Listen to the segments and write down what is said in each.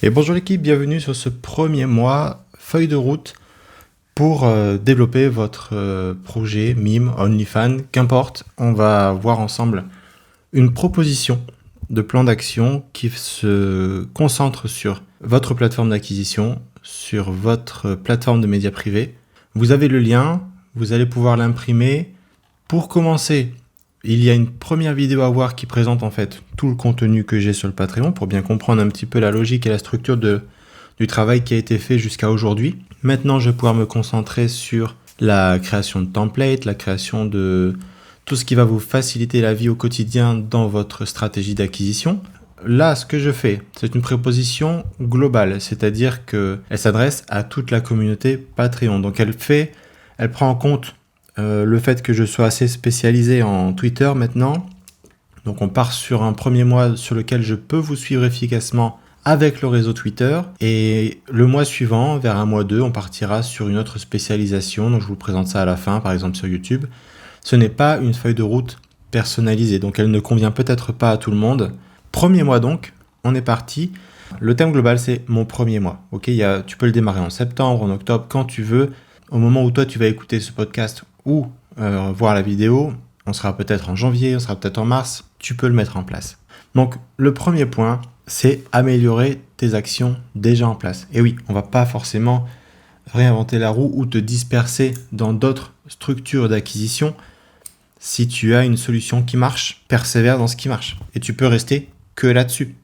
Et bonjour l'équipe, bienvenue sur ce premier mois, feuille de route pour développer votre projet Mime, OnlyFans, qu'importe. On va voir ensemble une proposition de plan d'action qui se concentre sur votre plateforme d'acquisition, sur votre plateforme de médias privés. Vous avez le lien, vous allez pouvoir l'imprimer. Pour commencer, il y a une première vidéo à voir qui présente en fait tout le contenu que j'ai sur le Patreon pour bien comprendre un petit peu la logique et la structure du travail qui a été fait jusqu'à aujourd'hui. Maintenant, je vais pouvoir me concentrer sur la création de templates, la création de tout ce qui va vous faciliter la vie au quotidien dans votre stratégie d'acquisition. Là, ce que je fais, c'est une proposition globale, c'est-à-dire qu'elle s'adresse à toute la communauté Patreon. Donc elle prend en compte le fait que je sois assez spécialisé en Twitter maintenant. Donc on part sur un premier mois sur lequel je peux vous suivre efficacement avec le réseau Twitter. Et le mois suivant, vers un mois 2, on partira sur une autre spécialisation. Donc je vous présente ça à la fin, par exemple sur YouTube. Ce n'est pas une feuille de route personnalisée, donc elle ne convient peut-être pas à tout le monde. Premier mois donc, on est parti. Le thème global, c'est mon premier mois. Ok, tu peux le démarrer en septembre, en octobre, quand tu veux. Au moment où toi, tu vas écouter ce podcast ou voir la vidéo, on sera peut-être en janvier, on sera peut-être en mars, tu peux le mettre en place. Donc, le premier point, c'est améliorer tes actions déjà en place. Et oui, on va pas forcément réinventer la roue ou te disperser dans d'autres structures d'acquisition. Si tu as une solution qui marche, persévère dans ce qui marche. Et tu peux rester que là-dessus.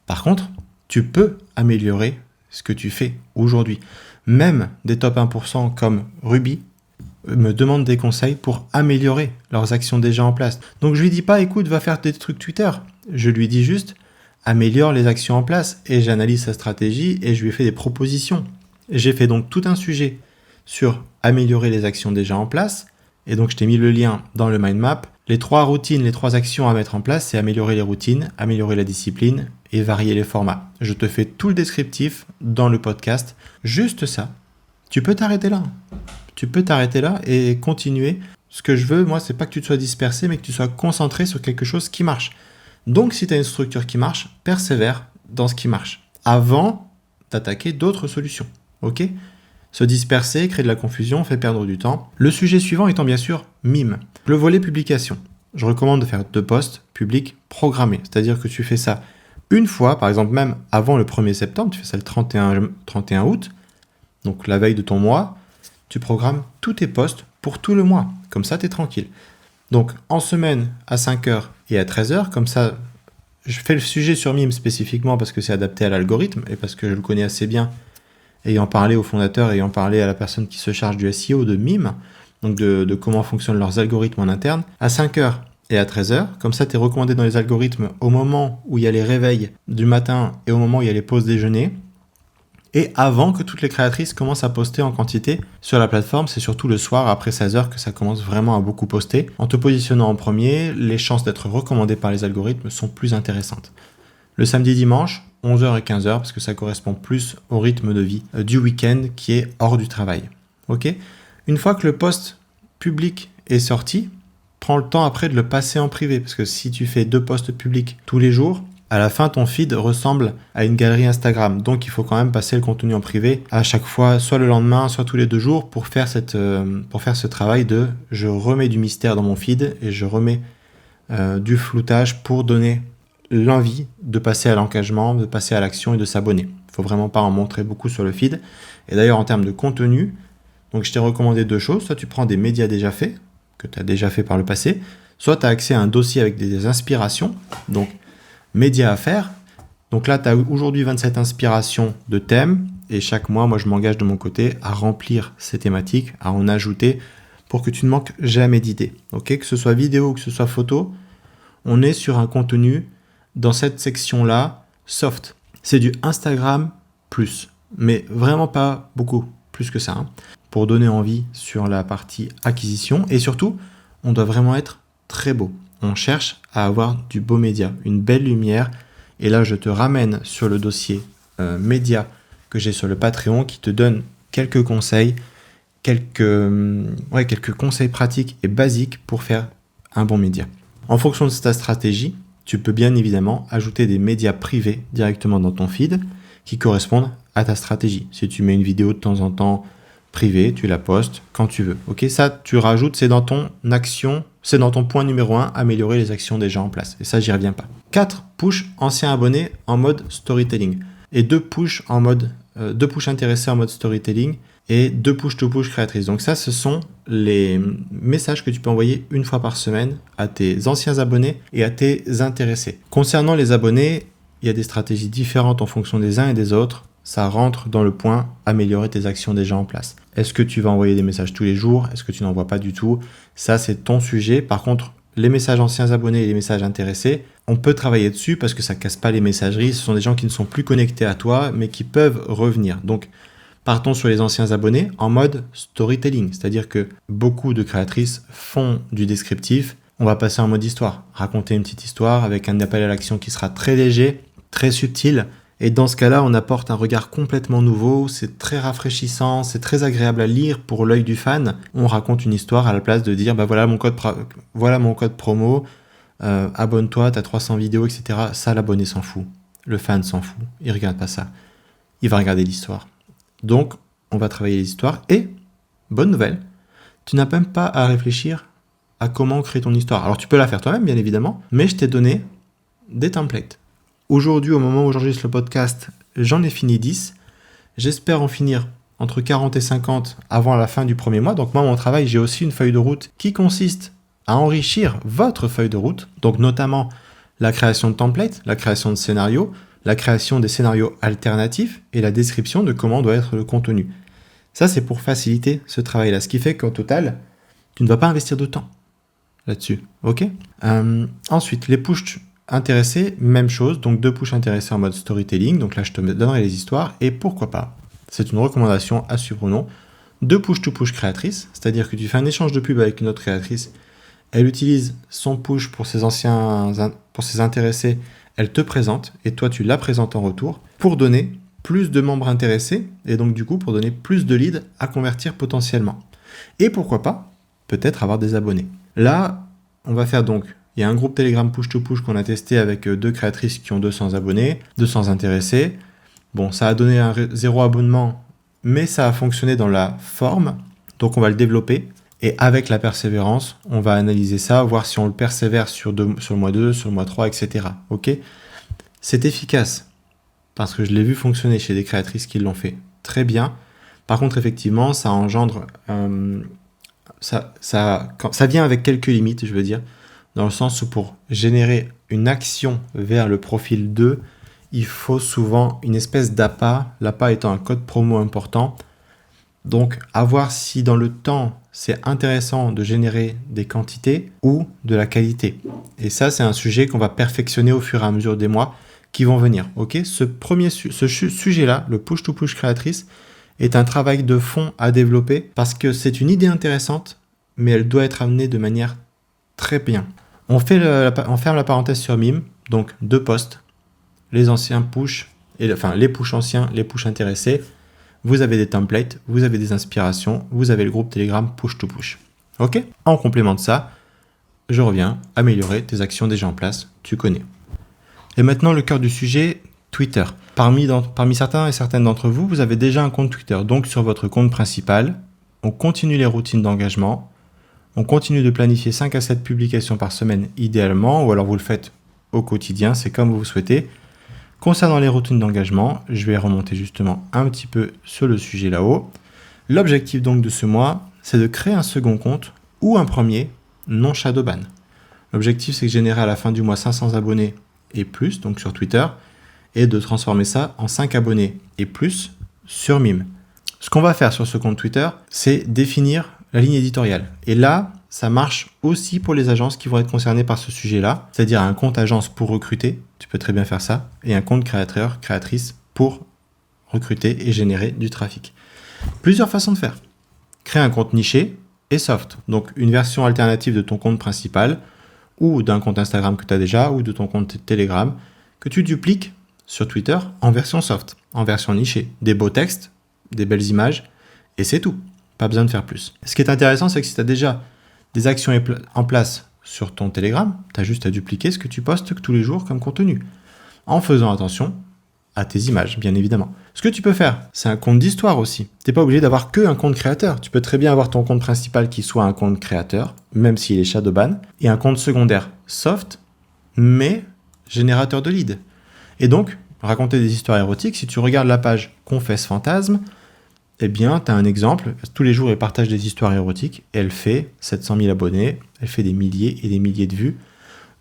Par contre, tu peux améliorer ce que tu fais aujourd'hui. Même des top 1% comme Ruby me demandent des conseils pour améliorer leurs actions déjà en place. Donc je lui dis pas, écoute, va faire des trucs Twitter. Je lui dis juste, améliore les actions en place. Et j'analyse sa stratégie et je lui fais des propositions. J'ai fait donc tout un sujet sur améliorer les actions déjà en place. Et donc je t'ai mis le lien dans le mind map. Les 3 routines, les 3 actions à mettre en place, c'est améliorer les routines, améliorer la discipline et varier les formats. Je te fais tout le descriptif dans le podcast. Juste ça. Tu peux t'arrêter là. Tu peux t'arrêter là et continuer. Ce que je veux, moi, c'est pas que tu te sois dispersé, mais que tu sois concentré sur quelque chose qui marche. Donc, si tu as une structure qui marche, persévère dans ce qui marche. Avant d'attaquer d'autres solutions. Ok ? Se disperser, créer de la confusion, fait perdre du temps. Le sujet suivant étant bien sûr Mime. Le volet publication. Je recommande de faire 2 posts publics programmés. C'est-à-dire que tu fais ça une fois, par exemple même avant le 1er septembre, tu fais ça le 31 août, donc la veille de ton mois, tu programmes tous tes posts pour tout le mois. Comme ça, tu es tranquille. Donc en semaine à 5h et à 13h, comme ça, je fais le sujet sur Mime spécifiquement parce que c'est adapté à l'algorithme et parce que je le connais assez bien, ayant parlé au fondateur, ayant parlé à la personne qui se charge du SEO de Mime, donc de comment fonctionnent leurs algorithmes en interne, à 5h et à 13h, comme ça tu es recommandé dans les algorithmes au moment où il y a les réveils du matin et au moment où il y a les pauses déjeuner, et avant que toutes les créatrices commencent à poster en quantité sur la plateforme. C'est surtout le soir après 16h que ça commence vraiment à beaucoup poster. En te positionnant en premier, les chances d'être recommandé par les algorithmes sont plus intéressantes. Le samedi-dimanche, 11h et 15h, parce que ça correspond plus au rythme de vie du week-end qui est hors du travail. Ok ? Une fois que le post public est sorti, prends le temps après de le passer en privé, parce que si tu fais 2 posts publics tous les jours, à la fin, ton feed ressemble à une galerie Instagram. Donc, il faut quand même passer le contenu en privé à chaque fois, soit le lendemain, soit tous les 2 jours, pour faire ce travail de je remets du mystère dans mon feed et je remets du floutage pour donner l'envie de passer à l'engagement, de passer à l'action et de s'abonner. Il ne faut vraiment pas en montrer beaucoup sur le feed. Et d'ailleurs, en termes de contenu, donc je t'ai recommandé 2 choses. Soit tu prends des médias déjà faits, que tu as déjà fait par le passé, soit tu as accès à un dossier avec des inspirations, donc médias à faire. Donc là, tu as aujourd'hui 27 inspirations de thèmes, et chaque mois, moi, je m'engage de mon côté à remplir ces thématiques, à en ajouter, pour que tu ne manques jamais d'idées. Ok ? Que ce soit vidéo ou que ce soit photo, on est sur un contenu dans cette section-là, soft. C'est du Instagram plus, mais vraiment pas beaucoup plus que ça, hein, pour donner envie sur la partie acquisition. Et surtout, on doit vraiment être très beau. On cherche à avoir du beau média, une belle lumière. Et là, je te ramène sur le dossier média que j'ai sur le Patreon qui te donne quelques conseils, quelques conseils pratiques et basiques pour faire un bon média. En fonction de ta stratégie, tu peux bien évidemment ajouter des médias privés directement dans ton feed qui correspondent à ta stratégie. Si tu mets une vidéo de temps en temps privée, tu la postes quand tu veux. Ok, ça, tu rajoutes, c'est dans ton action, c'est dans ton point numéro 1, améliorer les actions déjà en place. Et ça, j'y reviens pas. 4 push anciens abonnés en mode storytelling. Et 2 push intéressés en mode storytelling et 2 push to push créatrices. Donc ça, ce sont les messages que tu peux envoyer une fois par semaine à tes anciens abonnés et à tes intéressés. Concernant les abonnés, il y a des stratégies différentes en fonction des uns et des autres. Ça rentre dans le point améliorer tes actions déjà en place. Est-ce que tu vas envoyer des messages tous les jours? Est-ce que tu n'en vois pas du tout? Ça, c'est ton sujet. Par contre, les messages anciens abonnés et les messages intéressés, on peut travailler dessus parce que ça casse pas les messageries. Ce sont des gens qui ne sont plus connectés à toi, mais qui peuvent revenir. Donc, partons sur les anciens abonnés en mode storytelling. C'est-à-dire que beaucoup de créatrices font du descriptif. On va passer en mode histoire. Raconter une petite histoire avec un appel à l'action qui sera très léger, très subtil. Et dans ce cas-là, on apporte un regard complètement nouveau, c'est très rafraîchissant, c'est très agréable à lire pour l'œil du fan. On raconte une histoire à la place de dire bah voilà mon code promo, abonne-toi, t'as 300 vidéos, etc. Ça, l'abonné s'en fout. Le fan s'en fout. Il regarde pas ça. Il va regarder l'histoire. Donc, on va travailler les histoires. Et, bonne nouvelle, tu n'as même pas à réfléchir à comment créer ton histoire. Alors, tu peux la faire toi-même, bien évidemment, mais je t'ai donné des templates. Aujourd'hui, au moment où j'enregistre le podcast, j'en ai fini 10. J'espère en finir entre 40 et 50 avant la fin du premier mois. Donc moi, mon travail, j'ai aussi une feuille de route qui consiste à enrichir votre feuille de route. Donc notamment la création de templates, la création de scénarios, la création des scénarios alternatifs et la description de comment doit être le contenu. Ça, c'est pour faciliter ce travail-là. Ce qui fait qu'au total, tu ne vas pas investir de temps là-dessus. Ok ? Ensuite, les push intéressés, même chose, donc 2 push intéressés en mode storytelling, donc là je te donnerai les histoires, et pourquoi pas, c'est une recommandation à suivre ou non, 2 push to push créatrices, c'est-à-dire que tu fais un échange de pub avec une autre créatrice, elle utilise son push pour ses intéressés, elle te présente, et toi tu la présentes en retour, pour donner plus de membres intéressés, et donc du coup pour donner plus de leads à convertir potentiellement. Et pourquoi pas, peut-être avoir des abonnés. Là, on va faire donc il y a un groupe Telegram push-to-push qu'on a testé avec 2 créatrices qui ont 200 abonnés, 200 intéressés. Bon, ça a donné 0 abonnement, mais ça a fonctionné dans la forme. Donc, on va le développer. Et avec la persévérance, on va analyser ça, voir si on le persévère sur le mois 2, sur le mois 3, etc. Ok ? C'est efficace parce que je l'ai vu fonctionner chez des créatrices qui l'ont fait très bien. Par contre, effectivement, ça engendre... ça vient avec quelques limites, je veux dire. Dans le sens où pour générer une action vers le profil 2, il faut souvent une espèce d'appât, l'appât étant un code promo important. Donc, à voir si dans le temps, c'est intéressant de générer des quantités ou de la qualité. Et ça, c'est un sujet qu'on va perfectionner au fur et à mesure des mois qui vont venir. Ok ? Ce sujet-là, le push-to-push créatrice, est un travail de fond à développer parce que c'est une idée intéressante, mais elle doit être amenée de manière très bien. On ferme la parenthèse sur Mime, donc 2 posts, les anciens push, les push anciens, les push intéressés. Vous avez des templates, vous avez des inspirations, vous avez le groupe Telegram push to push. Ok ? En complément de ça, je reviens, améliorer tes actions déjà en place, tu connais. Et maintenant le cœur du sujet, Twitter. Parmi certains et certaines d'entre vous, vous avez déjà un compte Twitter. Donc sur votre compte principal, on continue les routines d'engagement. On continue de planifier 5 à 7 publications par semaine idéalement, ou alors vous le faites au quotidien, c'est comme vous souhaitez. Concernant les routines d'engagement, je vais remonter justement un petit peu sur le sujet là-haut. L'objectif donc de ce mois, c'est de créer un second compte ou un premier non shadowban. L'objectif, c'est de générer à la fin du mois 500 abonnés et plus, donc sur Twitter, et de transformer ça en 5 abonnés et plus sur Mime. Ce qu'on va faire sur ce compte Twitter, c'est définir la ligne éditoriale. Et là, ça marche aussi pour les agences qui vont être concernées par ce sujet-là, c'est-à-dire un compte agence pour recruter, tu peux très bien faire ça, et un compte créateur, créatrice pour recruter et générer du trafic. Plusieurs façons de faire. Créer un compte niché et soft, donc une version alternative de ton compte principal, ou d'un compte Instagram que tu as déjà, ou de ton compte Telegram, que tu dupliques sur Twitter en version soft, en version nichée. Des beaux textes, des belles images, et c'est tout. Pas besoin de faire plus. Ce qui est intéressant, c'est que si tu as déjà des actions en place sur ton Telegram, tu as juste à dupliquer ce que tu postes tous les jours comme contenu. En faisant attention à tes images, bien évidemment. Ce que tu peux faire, c'est un compte d'histoire aussi. T'es pas obligé d'avoir que un compte créateur. Tu peux très bien avoir ton compte principal qui soit un compte créateur, même s'il est shadowban, et un compte secondaire soft, mais générateur de leads. Et donc, raconter des histoires érotiques, si tu regardes la page Confesse Fantasme, eh bien, tu as un exemple. Tous les jours, elle partage des histoires érotiques. Elle fait 700 000 abonnés. Elle fait des milliers et des milliers de vues.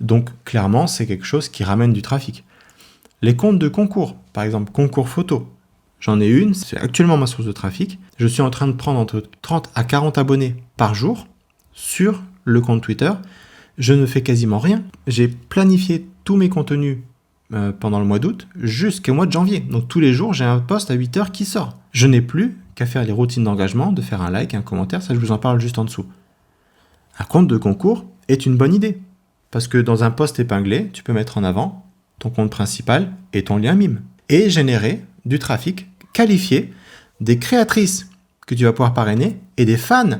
Donc, clairement, c'est quelque chose qui ramène du trafic. Les comptes de concours, par exemple, concours photo. J'en ai une, c'est actuellement ma source de trafic. Je suis en train de prendre entre 30 à 40 abonnés par jour sur le compte Twitter. Je ne fais quasiment rien. J'ai planifié tous mes contenus pendant le mois d'août jusqu'au mois de janvier. Donc tous les jours, j'ai un post à 8 heures qui sort. Je n'ai plus qu'à faire les routines d'engagement, de faire un like, un commentaire, ça je vous en parle juste en dessous. Un compte de concours est une bonne idée. Parce que dans un post épinglé, tu peux mettre en avant ton compte principal et ton lien mime. Et générer du trafic qualifié des créatrices que tu vas pouvoir parrainer et des fans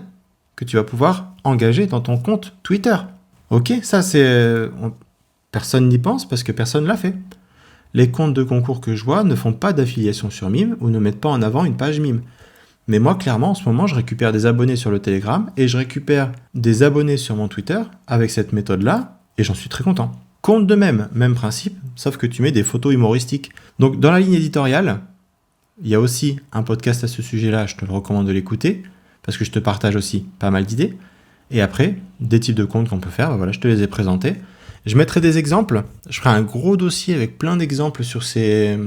que tu vas pouvoir engager dans ton compte Twitter. Ok, ça c'est... Personne n'y pense parce que personne ne l'a fait. Les comptes de concours que je vois ne font pas d'affiliation sur Mime ou ne mettent pas en avant une page Mime. Mais moi, clairement, en ce moment, je récupère des abonnés sur le Telegram et je récupère des abonnés sur mon Twitter avec cette méthode-là et j'en suis très content. Compte de même principe, sauf que tu mets des photos humoristiques. Donc, dans la ligne éditoriale, il y a aussi un podcast à ce sujet-là, je te le recommande de l'écouter parce que je te partage aussi pas mal d'idées. Et après, des types de comptes qu'on peut faire, voilà, je te les ai présentés. Je mettrai des exemples, je ferai un gros dossier avec plein d'exemples sur ces...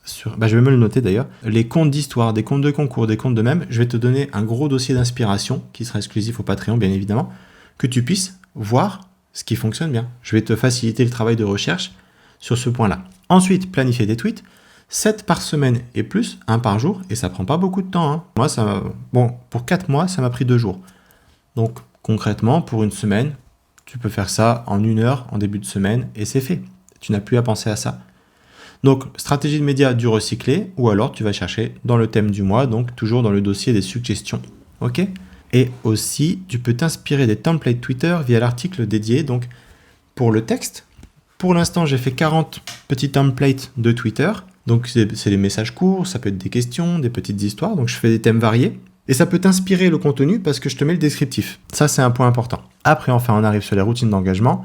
je vais me le noter d'ailleurs. Les comptes d'histoire, des comptes de concours, des comptes de même, je vais te donner un gros dossier d'inspiration qui sera exclusif au Patreon bien évidemment, que tu puisses voir ce qui fonctionne bien. Je vais te faciliter le travail de recherche sur ce point-là. Ensuite, planifier des tweets, 7 par semaine et plus, 1 par jour, et ça prend pas beaucoup de temps. Hein. Moi, pour 4 mois, ça m'a pris 2 jours. Donc concrètement, pour une semaine, tu peux faire ça en 1 heure, en début de semaine, et c'est fait. Tu n'as plus à penser à ça. Donc, stratégie de médias du recyclé, ou alors tu vas chercher dans le thème du mois, donc toujours dans le dossier des suggestions. Ok ? Et aussi, tu peux t'inspirer des templates Twitter via l'article dédié. Donc, pour le texte, pour l'instant, j'ai fait 40 petits templates de Twitter. Donc, c'est des messages courts, ça peut être des questions, des petites histoires. Donc, je fais des thèmes variés. Et ça peut t'inspirer le contenu parce que je te mets le descriptif. Ça, c'est un point important. Après, enfin, on arrive sur les routines d'engagement.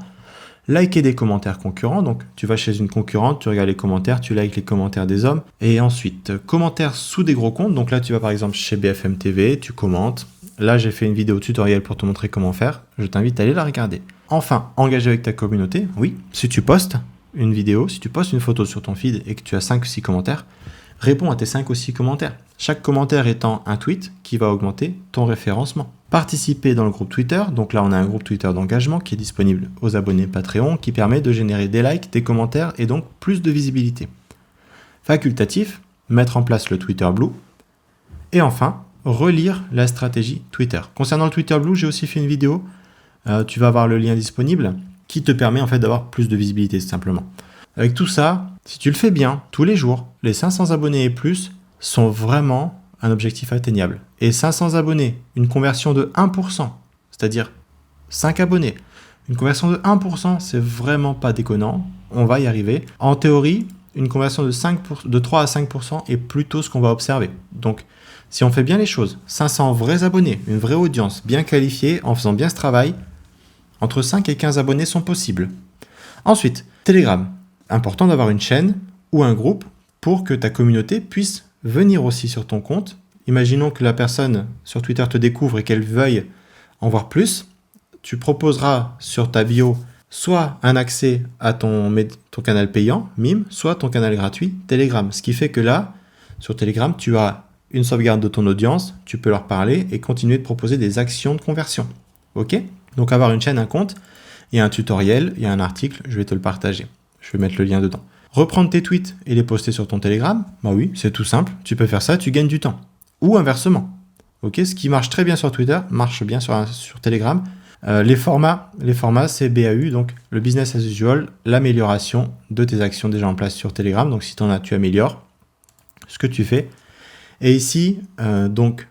Liker des commentaires concurrents. Donc, tu vas chez une concurrente, tu regardes les commentaires, tu likes les commentaires des hommes. Et ensuite, commentaires sous des gros comptes. Donc là, tu vas par exemple chez BFM TV, tu commentes. Là, j'ai fait une vidéo tutoriel pour te montrer comment faire. Je t'invite à aller la regarder. Enfin, engager avec ta communauté. Oui, si tu postes une vidéo, si tu postes une photo sur ton feed et que tu as 5 ou 6 commentaires, réponds à tes 5 ou 6 commentaires. Chaque commentaire étant un tweet qui va augmenter ton référencement. Participer dans le groupe Twitter. Donc là, on a un groupe Twitter d'engagement qui est disponible aux abonnés Patreon qui permet de générer des likes, des commentaires et donc plus de visibilité. Facultatif, mettre en place le Twitter Blue. Et enfin, relire la stratégie Twitter. Concernant le Twitter Blue, j'ai aussi fait une vidéo. Tu vas avoir le lien disponible qui te permet en fait d'avoir plus de visibilité simplement. Avec tout ça, si tu le fais bien, tous les jours, les 500 abonnés et plus sont vraiment un objectif atteignable. Et 500 abonnés, une conversion de 1%, c'est-à-dire 5 abonnés, une conversion de 1%, c'est vraiment pas déconnant, on va y arriver. En théorie, une conversion de 3 à 5% est plutôt ce qu'on va observer. Donc, si on fait bien les choses, 500 vrais abonnés, une vraie audience bien qualifiée, en faisant bien ce travail, entre 5 et 15 abonnés sont possibles. Ensuite, Telegram. Important d'avoir une chaîne ou un groupe pour que ta communauté puisse venir aussi sur ton compte. Imaginons que la personne sur Twitter te découvre et qu'elle veuille en voir plus. Tu proposeras sur ta bio soit un accès à ton canal payant, Mime, soit ton canal gratuit, Telegram. Ce qui fait que là, sur Telegram, tu as une sauvegarde de ton audience, tu peux leur parler et continuer de proposer des actions de conversion. Ok ? Donc avoir une chaîne, un compte, il y a un tutoriel, il y a un article, je vais te le partager. Je vais mettre le lien dedans. Reprendre tes tweets et les poster sur ton Telegram, bah oui, c'est tout simple, tu peux faire ça, tu gagnes du temps. Ou inversement. Ok, ce qui marche très bien sur Twitter, marche bien sur Telegram. Les formats, c'est BAU, donc le business as usual, l'amélioration de tes actions déjà en place sur Telegram. Donc si tu en as, tu améliores ce que tu fais. Et ici, donc,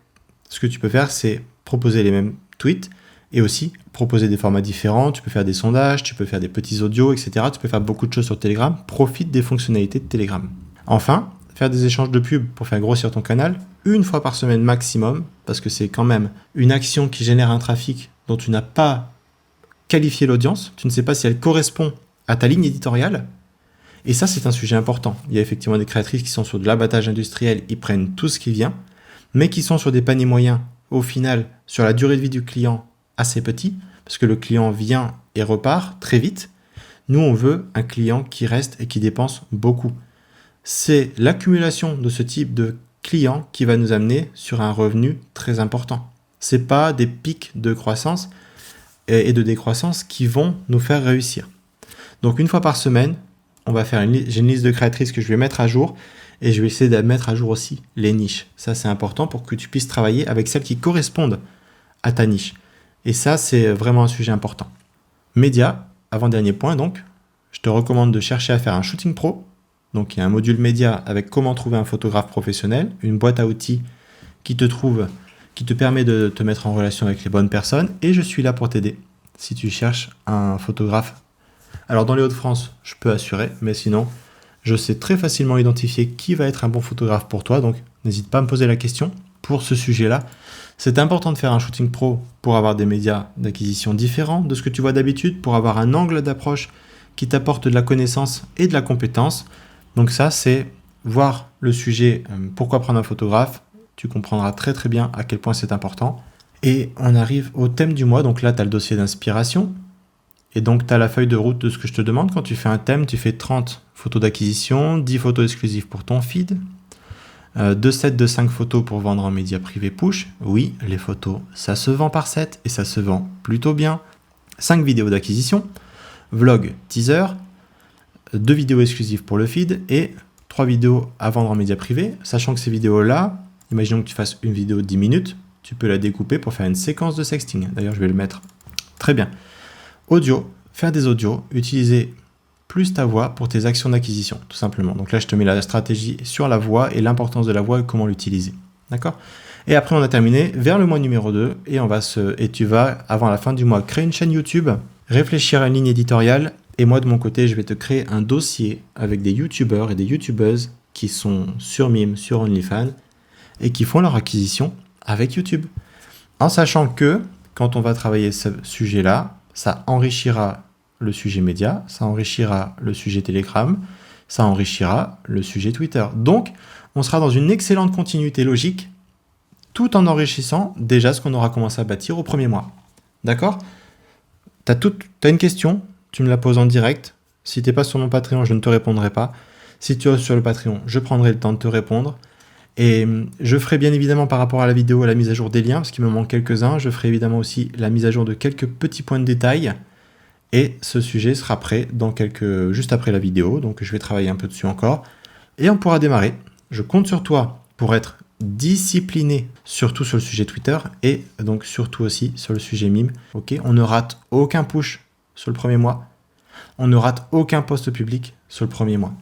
ce que tu peux faire, c'est proposer les mêmes tweets et aussi proposer des formats différents. Tu peux faire des sondages, tu peux faire des petits audios, etc. Tu peux faire beaucoup de choses sur Telegram. Profite des fonctionnalités de Telegram. Enfin, faire des échanges de pubs pour faire grossir ton canal, une fois par semaine maximum, parce que c'est quand même une action qui génère un trafic dont tu n'as pas qualifié l'audience, tu ne sais pas si elle correspond à ta ligne éditoriale, et ça c'est un sujet important. Il y a effectivement des créatrices qui sont sur de l'abattage industriel, ils prennent tout ce qui vient, mais qui sont sur des paniers moyens, au final, sur la durée de vie du client assez petit, parce que le client vient et repart très vite. Nous, on veut un client qui reste et qui dépense beaucoup. C'est l'accumulation de ce type de client qui va nous amener sur un revenu très important. Ce n'est pas des pics de croissance et de décroissance qui vont nous faire réussir. Donc une fois par semaine, j'ai une liste de créatrices que je vais mettre à jour et je vais essayer de mettre à jour aussi les niches. Ça, c'est important pour que tu puisses travailler avec celles qui correspondent à ta niche. Et ça, c'est vraiment un sujet important. Média, avant-dernier point donc, je te recommande de chercher à faire un shooting pro. Donc il y a un module média avec comment trouver un photographe professionnel, une boîte à outils qui te permet de te mettre en relation avec les bonnes personnes, et je suis là pour t'aider si tu cherches un photographe. Alors dans les Hauts-de-France, je peux assurer, mais sinon, je sais très facilement identifier qui va être un bon photographe pour toi, donc n'hésite pas à me poser la question pour ce sujet-là. C'est important de faire un shooting pro pour avoir des médias d'acquisition différents de ce que tu vois d'habitude, pour avoir un angle d'approche qui t'apporte de la connaissance et de la compétence. Donc ça, c'est voir le sujet, pourquoi prendre un photographe. Tu comprendras très très bien à quel point c'est important. Et on arrive au thème du mois. Donc là, tu as le dossier d'inspiration. Et donc, tu as la feuille de route de ce que je te demande. Quand tu fais un thème, tu fais 30 photos d'acquisition, 10 photos exclusives pour ton feed, 2 sets de 5 photos pour vendre en média privé push. Oui, les photos, ça se vend par set et ça se vend plutôt bien. 5 vidéos d'acquisition, vlog, teaser, 2 vidéos exclusives pour le feed et 3 vidéos à vendre en média privé, sachant que ces vidéos-là, imaginons que tu fasses une vidéo de 10 minutes, tu peux la découper pour faire une séquence de sexting. D'ailleurs, je vais le mettre. Très bien. Audio, faire des audios, utiliser plus ta voix pour tes actions d'acquisition, tout simplement. Donc là, je te mets la stratégie sur la voix et l'importance de la voix et comment l'utiliser. D'accord ? Et après, on a terminé vers le mois numéro 2 et tu vas, avant la fin du mois, créer une chaîne YouTube, réfléchir à une ligne éditoriale. Et moi, de mon côté, je vais te créer un dossier avec des youtubeurs et des youtubeuses qui sont sur Mime, sur OnlyFans et qui font leur acquisition avec YouTube. En sachant que, quand on va travailler ce sujet-là, ça enrichira le sujet média, ça enrichira le sujet Telegram, ça enrichira le sujet Twitter. Donc, on sera dans une excellente continuité logique, tout en enrichissant déjà ce qu'on aura commencé à bâtir au premier mois. D'accord ? T'as une question ? Tu me la poses en direct. Si tu n'es pas sur mon Patreon, je ne te répondrai pas. Si tu es sur le Patreon, je prendrai le temps de te répondre. Et je ferai bien évidemment par rapport à la vidéo, la mise à jour des liens, parce qu'il me manque quelques-uns. Je ferai évidemment aussi la mise à jour de quelques petits points de détail. Et ce sujet sera prêt juste après la vidéo. Donc je vais travailler un peu dessus encore. Et on pourra démarrer. Je compte sur toi pour être discipliné, surtout sur le sujet Twitter. Et donc surtout aussi sur le sujet Mime. Okay, on ne rate aucun push sur le premier mois. On ne rate aucun post public sur le premier mois.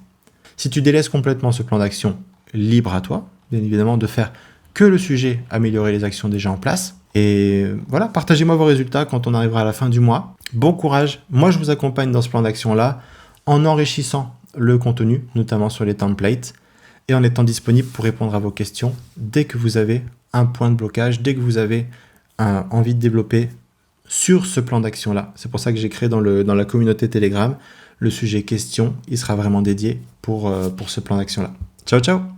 Si tu délaisses complètement ce plan d'action, libre à toi, bien évidemment, de faire que le sujet, améliorer les actions déjà en place. Et voilà, partagez-moi vos résultats quand on arrivera à la fin du mois. Bon courage. Moi, je vous accompagne dans ce plan d'action-là en enrichissant le contenu, notamment sur les templates, et en étant disponible pour répondre à vos questions dès que vous avez un point de blocage, dès que vous avez envie de développer sur ce plan d'action-là. C'est pour ça que j'ai créé dans la communauté Telegram le sujet questions. Il sera vraiment dédié pour ce plan d'action-là. Ciao, ciao!